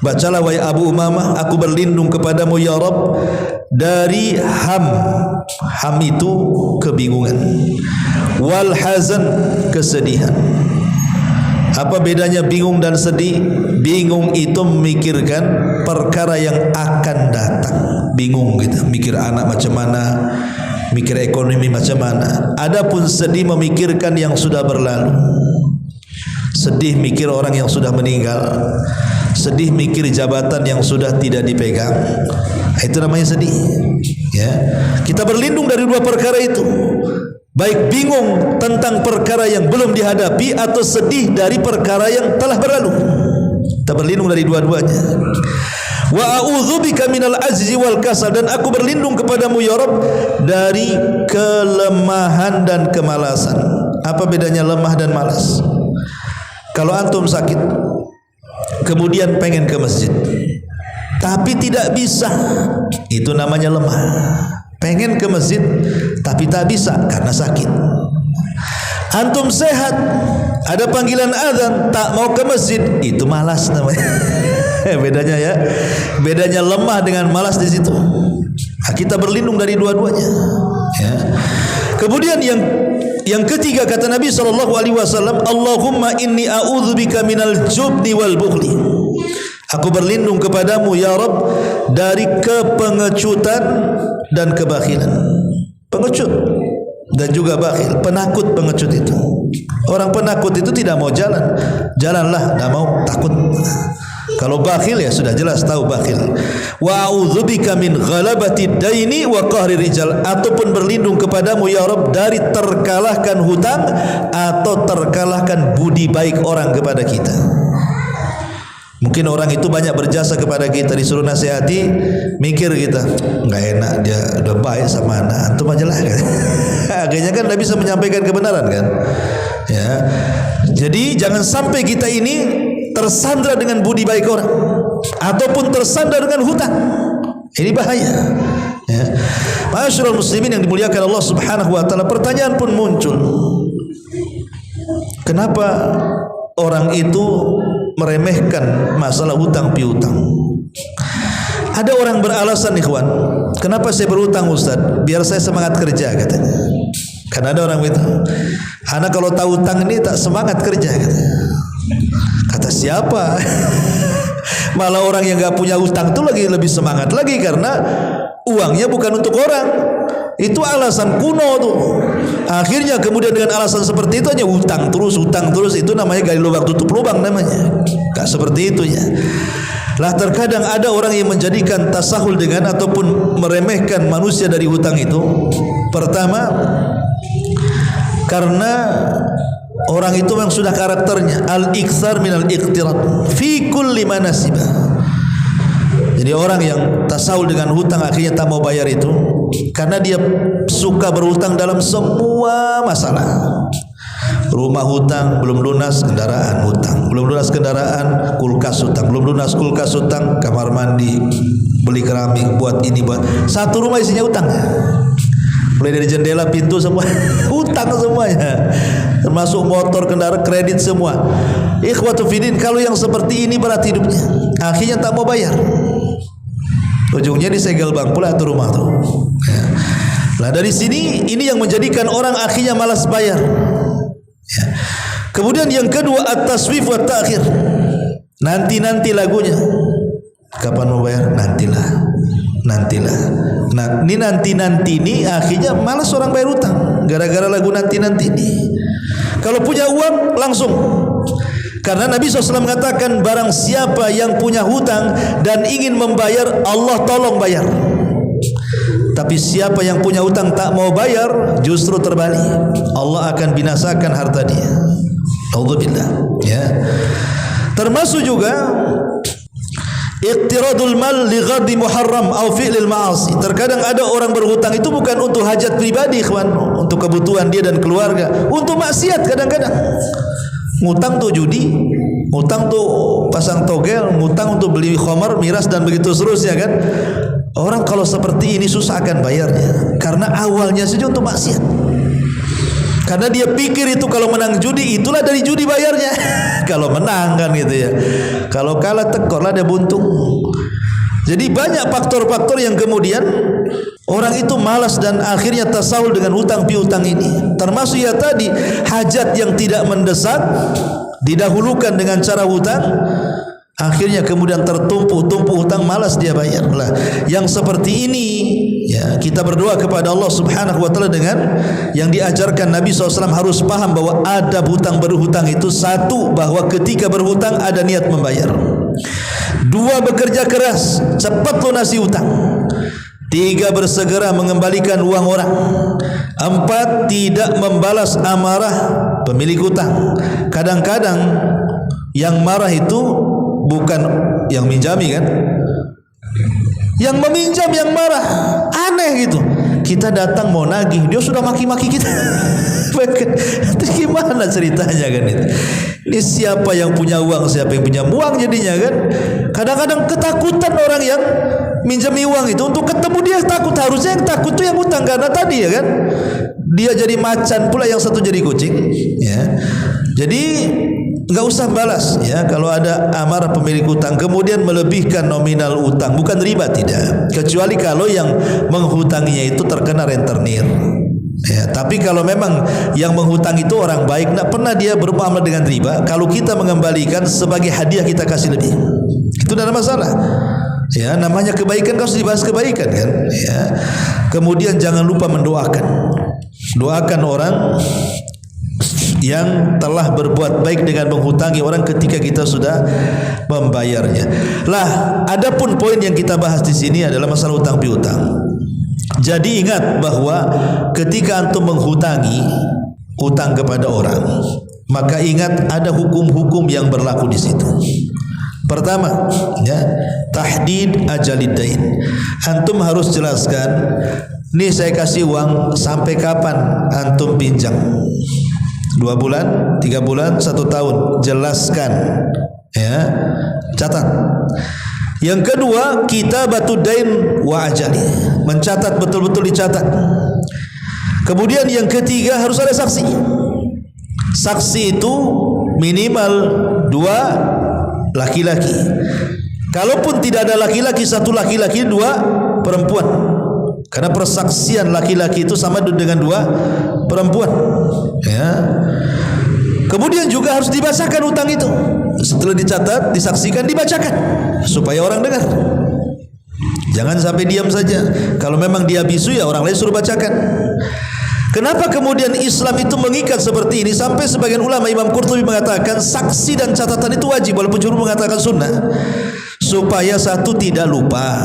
bacalah wahai Abu Umamah, aku berlindung kepadamu ya Rabb dari ham itu kebingungan, wal hazan kesedihan. Apa bedanya bingung dan sedih? Bingung itu memikirkan perkara yang akan datang, bingung gitu, mikir anak macam mana, mikir ekonomi macam mana. Adapun sedih memikirkan yang sudah berlalu. Sedih mikir orang yang sudah meninggal, sedih mikir jabatan yang sudah tidak dipegang. Itu namanya sedih. Ya, kita berlindung dari dua perkara itu. Baik bingung tentang perkara yang belum dihadapi atau sedih dari perkara yang telah berlalu. Kita berlindung dari dua-duanya. Wa a'udzubika minal ajzi wal kasal, dan aku berlindung kepadamu ya Rabb dari kelemahan dan kemalasan. Apa bedanya lemah dan malas? Kalau antum sakit kemudian pengen ke masjid tapi tidak bisa, itu namanya lemah. Pengen ke masjid tapi tak bisa karena sakit. Antum sehat, ada panggilan azan, tak mau ke masjid, itu malas namanya. Bedanya ya, bedanya lemah dengan malas di situ. Nah, kita berlindung dari dua-duanya. Ya. Kemudian yang ketiga kata Nabi SAW, Allahumma inni a'udzubika minal jubni wal bukhli. Aku berlindung kepadamu ya Rabb dari kepengecutan dan kebakhilan. Pengecut dan juga bakhil, penakut pengecut itu. Orang penakut itu tidak mau jalan, jalanlah, tidak mau, takut. Kalau bakhil ya sudah jelas tahu bakhil. Wa a'udzubika min ghalabati daini wa qahri rijal. Ataupun berlindung kepadamu ya Rabb dari terkalahkan hutang atau terkalahkan budi baik orang kepada kita. Mungkin orang itu banyak berjasa kepada kita, disuruh nasihati, mikir kita, enggak enak, dia udah baik sama anak, antum aja lah. Akhirnya kan tidak bisa menyampaikan kebenaran kan. Ya. Jadi jangan sampai kita ini tersandra dengan budi baik orang ataupun tersandra dengan hutang. Ini bahaya. Ya. Ma'asyiral muslimin yang dimuliakan Allah Subhanahu wa taala, pertanyaan pun muncul. Kenapa orang itu meremehkan masalah hutang piutang? Ada orang beralasan, ikhwan, kenapa saya berhutang Ustaz? Biar saya semangat kerja katanya. Karena ada orang itu, anak kalau tahu hutang ini tak semangat kerja katanya. Kata siapa? Malah orang yang enggak punya hutang itu lebih semangat lagi karena uangnya bukan untuk orang. Itu alasan kuno tuh. Akhirnya kemudian dengan alasan seperti itu aja hutang terus, itu namanya gali lubang tutup lubang namanya. Enggak seperti itu ya. Lah terkadang ada orang yang menjadikan tasahul dengan ataupun meremehkan manusia dari hutang itu. Pertama, karena orang itu memang sudah karakternya al-iktsar minal iqtirad fi kulli manasibah. Jadi orang yang tasawul dengan hutang akhirnya tak mau bayar itu karena dia suka berhutang dalam semua masalah. Rumah hutang, belum lunas kendaraan hutang, belum lunas kendaraan kulkas hutang, belum lunas kulkas hutang, kamar mandi beli keramik, buat ini buat satu rumah isinya hutang. Mulai dari jendela, pintu semua hutang semuanya, termasuk motor, kendaraan, kredit semua. Ikhwatu fiddin, kalau yang seperti ini berat hidupnya, akhirnya tak mau bayar, ujungnya disegel bank pula atau rumah tuh. Nah dari sini ini yang menjadikan orang akhirnya malas bayar. Kemudian yang kedua at-taswif wa ta'khir. Nanti lagunya. Kapan mau bayar? Nantilah. Nah, ini nanti ini akhirnya malas orang bayar hutang gara-gara lagu nanti ini. Kalau punya uang langsung. Karena Nabi SAW mengatakan barang siapa yang punya hutang dan ingin membayar, Allah tolong bayar. Tapi siapa yang punya hutang tak mau bayar, justru terbalik, Allah akan binasakan harta dia. Alhamdulillah. Ya. Termasuk juga iqtiradul mal li ghadhi muharram atau fi'lil ma'asi. Terkadang ada orang berhutang itu bukan untuk hajat pribadi, ikhwan, untuk kebutuhan dia dan keluarga, untuk maksiat kadang-kadang. Ngutang tuh judi, ngutang tuh pasang togel, ngutang untuk beli khamar, miras dan begitu seterusnya kan. Orang kalau seperti ini susah akan bayarnya karena awalnya saja untuk maksiat. Karena dia pikir itu kalau menang judi itulah dari judi bayarnya. Kalau menang kan gitu ya. Kalau kalah tekorlah dia buntung. Jadi banyak faktor-faktor yang kemudian orang itu malas dan akhirnya tasawul dengan hutang piutang ini. Termasuk ya tadi hajat yang tidak mendesak didahulukan dengan cara hutang. Akhirnya kemudian tertumpuk hutang, malas dia bayar. Lah, yang seperti ini ya kita berdoa kepada Allah Subhanahu wa taala dengan yang diajarkan Nabi SAW. Harus paham bahwa adab hutang berhutang itu, satu, bahwa ketika berhutang ada niat membayar. Dua, bekerja keras cepat lunasi hutang. Tiga, bersegera mengembalikan uang orang. Empat, tidak membalas amarah pemilik hutang. Kadang-kadang yang marah itu bukan yang minjami kan, yang meminjam yang marah. Aneh gitu. Kita datang mau nagih, dia sudah maki-maki kita. Terus gimana ceritanya kan itu? Ini siapa yang punya uang, siapa yang punya uang jadinya kan? Kadang-kadang ketakutan orang yang minjami uang itu untuk ketemu dia takut. Harusnya yang takut itu yang utang, karena tadi ya kan dia jadi macan pula, yang satu jadi kucing ya. Jadi enggak usah balas ya kalau ada amarah pemilik utang kemudian melebihkan nominal utang, bukan riba, tidak, kecuali kalau yang menghutanginya itu terkena rentenir ya. Tapi kalau memang yang menghutang itu orang baik, tidak pernah dia bermuamalah dengan riba, kalau kita mengembalikan sebagai hadiah kita kasih lebih, itu tidak ada masalah ya. Namanya kebaikan harus dibahas kebaikan kan ya. Kemudian jangan lupa doakan orang yang telah berbuat baik dengan menghutangi orang ketika kita sudah membayarnya. Lah, adapun poin yang kita bahas di sini adalah masalah hutang piutang. Jadi ingat bahwa ketika antum menghutangi hutang kepada orang, maka ingat ada hukum-hukum yang berlaku di situ. Pertama, ya, tahdid ajalidain. Antum harus jelaskan, nih saya kasih uang sampai kapan antum pinjam? 2 bulan, 3 bulan, 1 tahun. Jelaskan ya, catat. Yang kedua, kitabatud dain wa ajali. Mencatat, betul-betul dicatat. Kemudian yang ketiga, harus ada saksi. Saksi itu minimal 2 laki-laki. Kalaupun tidak ada laki-laki, 1 laki-laki, 2 perempuan. Karena persaksian laki-laki itu sama dengan 2 perempuan ya. Kemudian juga harus dibacakan hutang itu. Setelah dicatat, disaksikan, dibacakan supaya orang dengar. Jangan sampai diam saja. Kalau memang dia bisu ya orang lain suruh bacakan. Kenapa kemudian Islam itu mengikat seperti ini? Sampai sebagian ulama, Imam Qurtubi mengatakan saksi dan catatan itu wajib, walaupun jumhur mengatakan sunnah. supaya satu tidak lupa.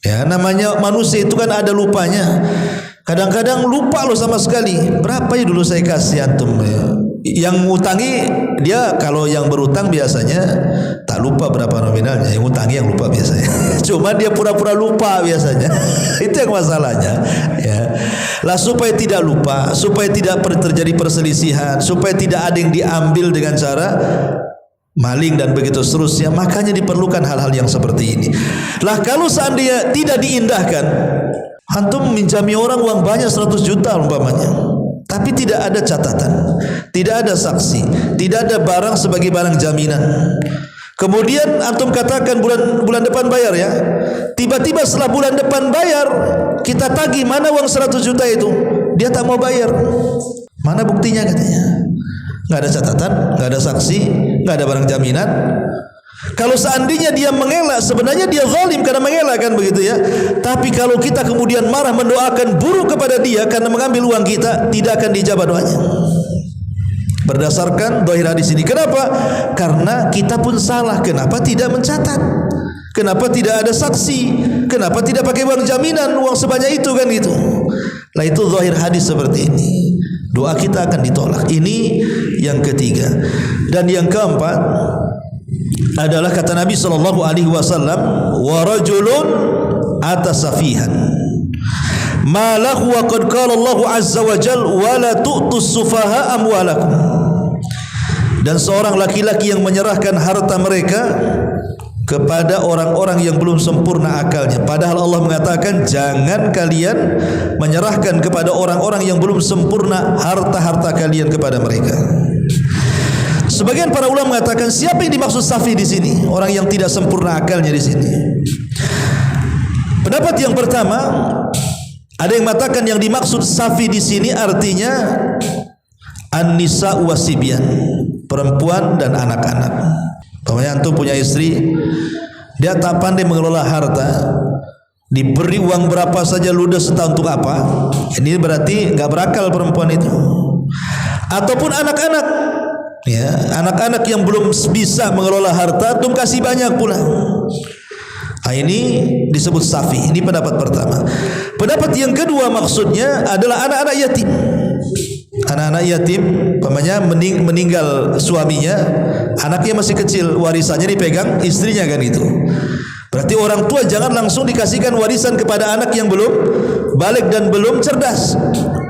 Ya, namanya manusia itu kan ada lupanya. Kadang-kadang lupa loh sama sekali. Berapa ya dulu saya kasih antum ya? Yang ngutangi dia, kalau yang berutang biasanya tak lupa berapa nominalnya, yang ngutangi yang lupa biasanya. Cuma dia pura-pura lupa biasanya. Itu yang masalahnya. Ya. Lah supaya tidak lupa, supaya tidak terjadi perselisihan, supaya tidak ada yang diambil dengan cara maling dan begitu seterusnya, makanya diperlukan hal-hal yang seperti ini. Lah kalau seandainya tidak diindahkan, antum minjami orang uang banyak 100 juta umpamanya, tapi tidak ada catatan, tidak ada saksi, tidak ada barang sebagai barang jaminan. Kemudian antum katakan bulan depan bayar ya. Tiba-tiba setelah bulan depan bayar, kita tagih, mana uang 100 juta itu? Dia tak mau bayar. Mana buktinya katanya? Nggak ada catatan, nggak ada saksi, nggak ada barang jaminan. Kalau seandainya dia mengelak, sebenarnya dia zalim karena mengelak, kan begitu ya. Tapi kalau kita kemudian marah mendoakan buruk kepada dia karena mengambil uang kita, tidak akan dijabah doanya. Berdasarkan dohir hadis ini. Kenapa? Karena kita pun salah. Kenapa tidak mencatat? Kenapa tidak ada saksi? Kenapa tidak pakai uang jaminan, uang sebanyak itu, kan gitu. Lah itu dohir hadis seperti ini. Doa kita akan ditolak. Ini yang ketiga. Dan yang keempat adalah kata Nabi sallallahu alaihi wasallam, wa rajulun atasafihan ma lahu wa qad qala Allah azza wa jalla wa la tu'tus sufaha amwalakum. Dan seorang laki-laki yang menyerahkan harta mereka kepada orang-orang yang belum sempurna akalnya, padahal Allah mengatakan jangan kalian menyerahkan kepada orang-orang yang belum sempurna harta-harta kalian kepada mereka. Sebagian para ulama mengatakan siapa yang dimaksud safi di sini? Orang yang tidak sempurna akalnya di sini. Pendapat yang pertama, ada yang mengatakan yang dimaksud safi di sini artinya an-nisa wasibyan, perempuan dan anak-anak. Pokoknya antum punya istri, dia tak pandai mengelola harta, diberi uang berapa saja ludes, entah untuk apa. Ini berarti nggak berakal perempuan itu. Ataupun anak-anak, ya, anak-anak yang belum bisa mengelola harta, antum kasih banyak pula. Nah, ini disebut safi. Ini pendapat pertama. Pendapat yang kedua maksudnya adalah anak-anak yatim. Anak-anak yatim, pamannya meninggal suaminya, anaknya masih kecil, warisannya dipegang istrinya, kan itu. Berarti orang tua jangan langsung dikasihkan warisan kepada anak yang belum balik dan belum cerdas.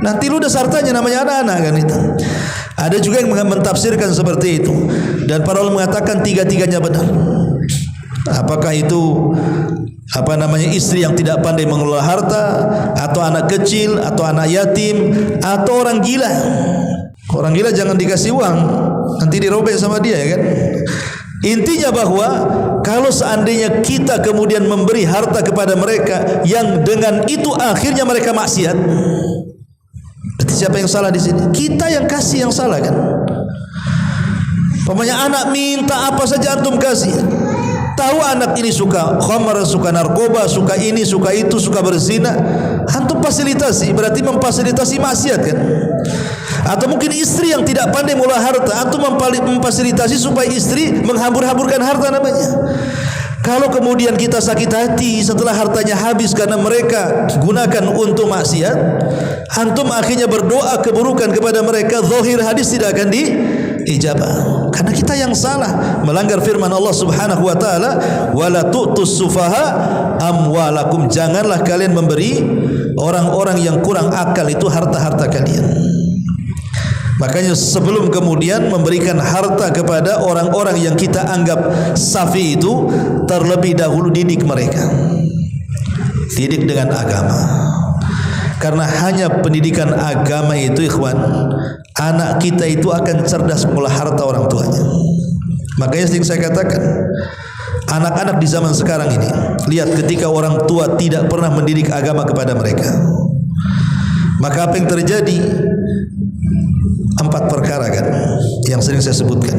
Nanti ludes hartanya, namanya anak-anak, kan itu. Ada juga yang mentafsirkan seperti itu, dan para ulama mengatakan tiga-tiganya benar. Apakah itu istri yang tidak pandai mengelola harta, atau anak kecil, atau anak yatim, atau orang gila. Orang gila jangan dikasih uang, nanti dirobek sama dia, ya kan. Intinya bahwa kalau seandainya kita kemudian memberi harta kepada mereka yang dengan itu akhirnya mereka maksiat, berarti siapa yang salah di sini? Kita yang kasih yang salah, kan. Pokoknya anak minta apa saja antum kasih. Tahu anak ini suka khamar, suka narkoba, suka ini, suka itu, suka berzina, antum fasilitasi, berarti memfasilitasi maksiat, kan. Atau mungkin istri yang tidak pandai mengelola harta, antum memfasilitasi supaya istri menghambur-hamburkan harta namanya. Kalau kemudian kita sakit hati setelah hartanya habis karena mereka gunakan untuk maksiat, antum akhirnya berdoa keburukan kepada mereka, zahir hadis tidak akan diijabah. Karena kita yang salah, melanggar firman Allah Subhanahu wa taala, wala tu'tus sufaha amwalakum. Janganlah kalian memberi orang-orang yang kurang akal itu harta-harta kalian. Makanya sebelum kemudian memberikan harta kepada orang-orang yang kita anggap safi itu, terlebih dahulu didik mereka. Didik dengan agama. Karena hanya pendidikan agama itu, ikhwan, anak kita itu akan cerdas mengolah harta orang tuanya. Makanya sering saya katakan, anak-anak di zaman sekarang ini, lihat ketika orang tua tidak pernah mendidik agama kepada mereka, maka apa yang terjadi? 4 perkara, kan, yang sering saya sebutkan.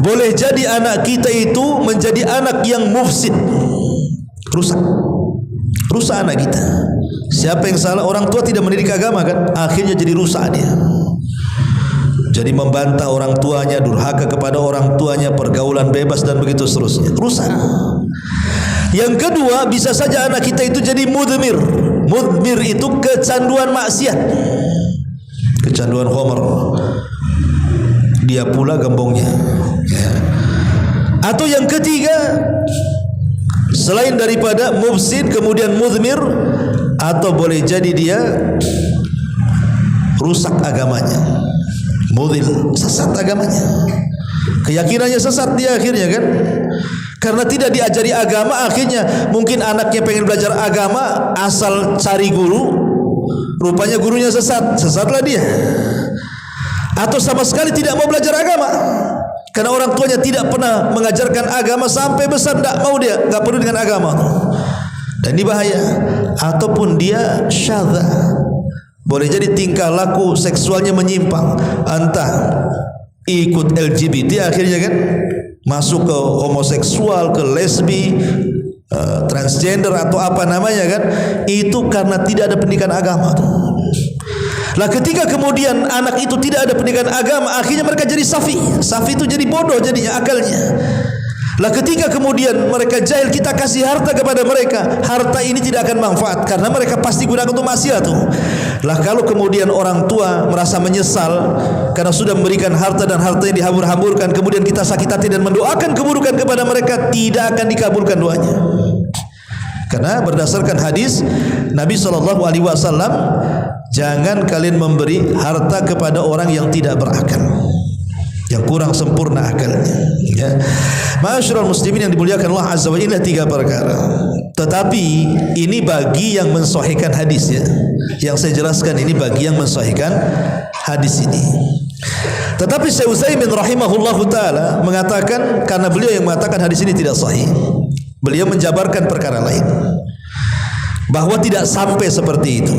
Boleh jadi anak kita itu menjadi anak yang mufsid, rusak anak kita. Siapa yang salah? Orang tua tidak mendidik agama, kan, akhirnya jadi rusak dia. Jadi membantah orang tuanya, durhaka kepada orang tuanya, pergaulan bebas dan begitu seterusnya. Rusak. Yang kedua, bisa saja anak kita itu jadi mudmir. Mudmir itu kecanduan maksiat, kecanduan khamr. Dia pula gembongnya. Ya. Atau yang ketiga, selain daripada mufsid kemudian mudmir, atau boleh jadi dia rusak agamanya. Mudil, sesat agamanya, keyakinannya sesat dia akhirnya kan, karena tidak diajari agama. Akhirnya mungkin anaknya pengen belajar agama, asal cari guru, rupanya gurunya sesat, sesatlah dia. Atau sama sekali tidak mau belajar agama, karena orang tuanya tidak pernah mengajarkan agama, sampai besar tidak mau, dia nggak peduli dengan agama, dan ini bahaya. Ataupun dia syadza, boleh jadi tingkah laku seksualnya menyimpang, entah ikut LGBT akhirnya kan, masuk ke homoseksual, ke lesbi, transgender atau apa namanya kan, itu karena tidak ada pendidikan agama. Lah ketika kemudian anak itu tidak ada pendidikan agama, akhirnya mereka jadi safi. Safi itu jadi bodoh jadinya akalnya. Lah ketika kemudian mereka jahil, kita kasih harta kepada mereka, harta ini tidak akan manfaat karena mereka pasti gunakan untuk maksiat tuh. Lah kalau kemudian orang tua merasa menyesal karena sudah memberikan harta dan hartanya dihambur-hamburkan, kemudian kita sakit hati dan mendoakan keburukan kepada mereka, tidak akan dikabulkan doanya. Karena berdasarkan hadis Nabi SAW, jangan kalian memberi harta kepada orang yang tidak berakal, yang kurang sempurna akalnya. Ya. Ma'asyiral muslimin yang dimuliakan Allah Azza wa Jalla, 3 perkara. Tetapi ini bagi yang mensahihkan hadis ya. Yang saya jelaskan ini bagi yang mensahihkan hadis ini. Tetapi Syekh Utsaimin rahimahullahu taala mengatakan, karena beliau yang mengatakan hadis ini tidak sahih, beliau menjabarkan perkara lain, bahwa tidak sampai seperti itu.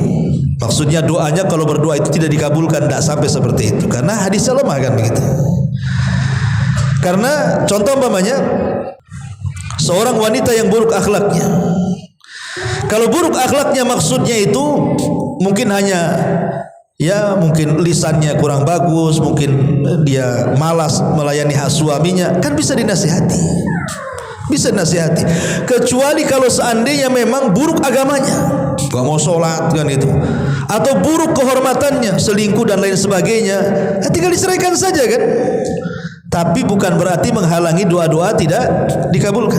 Maksudnya doanya kalau berdoa itu tidak dikabulkan, tidak sampai seperti itu, karena hadisnya lemah kan begitu. Karena contoh umpamanya seorang wanita yang buruk akhlaknya, kalau buruk akhlaknya maksudnya itu mungkin hanya ya mungkin lisannya kurang bagus, mungkin dia malas melayani hak suaminya, kan bisa dinasihati, bisa dinasihati. Kecuali kalau seandainya memang buruk agamanya, gak mau sholat kan itu, atau buruk kehormatannya, selingkuh dan lain sebagainya, ya tinggal diceraikan saja kan. Tapi bukan berarti menghalangi doa-doa tidak dikabulkan.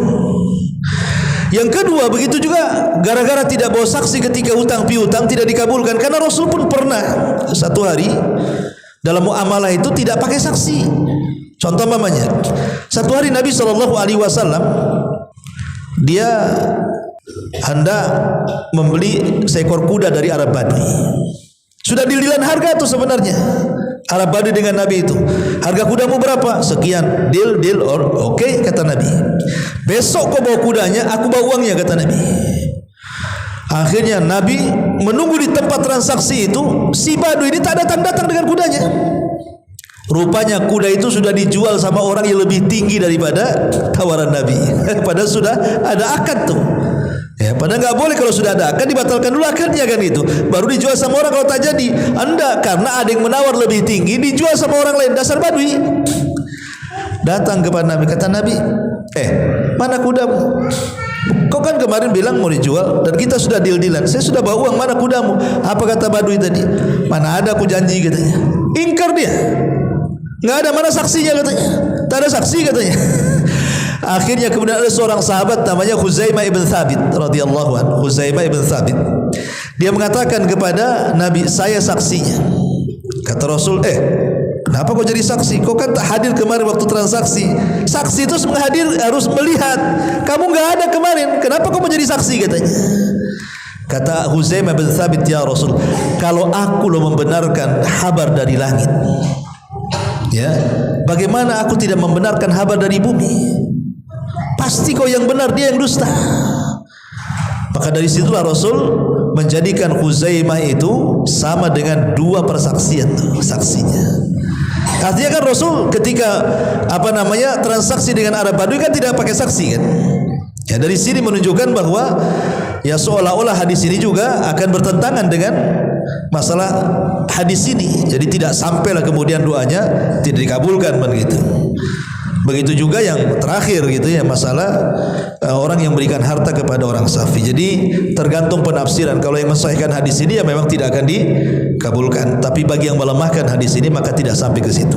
Yang kedua, begitu juga gara-gara tidak bawa saksi ketika hutang piutang tidak dikabulkan, karena Rasul pun pernah satu hari dalam muamalah itu tidak pakai saksi. Contoh mamanya, satu hari Nabi SAW dia hendak membeli seekor kuda dari Arab Badui. Sudah dililan harga tuh sebenarnya Arab Badui dengan Nabi itu. Harga kudamu berapa? Sekian. Deal oke, kata Nabi. Besok kau bawa kudanya, aku bawa uangnya, kata Nabi. Akhirnya Nabi menunggu di tempat transaksi itu, si Badui ini tak datang dengan kudanya. Rupanya kuda itu sudah dijual sama orang yang lebih tinggi daripada tawaran Nabi. Padahal sudah ada akad tuh. Ya, padahal nggak boleh kalau sudah ada akad, dibatalkan dulu akadnya kan itu. Baru dijual sama orang kalau tak jadi. Anda karena ada yang menawar lebih tinggi, dijual sama orang lain, dasar Badui. Datang kepada Nabi, kata Nabi, mana kudamu? Kau kan kemarin bilang mau dijual dan kita sudah deal-dealan. Saya sudah bawa uang, mana kudamu? Apa kata Badui tadi? Mana ada, aku janji, katanya. Ingkar dia. Nggak ada, mana saksinya, katanya. Tak ada saksi, katanya. Akhirnya kemudian ada seorang sahabat namanya Khuzaimah ibn Thabit radhiyallahu anhu. Khuzaimah ibn Thabit, dia mengatakan kepada Nabi, saya saksinya. Kata Rasul, kenapa kau jadi saksi? Kau kan tak hadir kemarin waktu transaksi. Saksi itu harus melihat. Kamu nggak ada kemarin, kenapa kau mau jadi saksi, katanya. Kata Khuzaimah bin Thabit, ya Rasul, kalau aku lo membenarkan kabar dari langit, ya, bagaimana aku tidak membenarkan kabar dari bumi? Pasti kau yang benar, dia yang dusta. Maka dari situlah Rasul menjadikan Khuzaimah itu sama dengan 2 persaksian tuh, saksinya. Artinya kan Rasul ketika transaksi dengan Arab Badui kan tidak pakai saksi kan. Ya, dari sini menunjukkan bahwa ya seolah-olah hadis ini juga akan bertentangan dengan masalah hadis ini. Jadi tidak sampailah kemudian doanya tidak dikabulkan begitu. Begitu juga yang terakhir gitu ya, masalah orang yang berikan harta kepada orang safi. Jadi tergantung penafsiran. Kalau yang mensahihkan hadis ini ya memang tidak akan dikabulkan. Tapi bagi yang melemahkan hadis ini maka tidak sampai ke situ.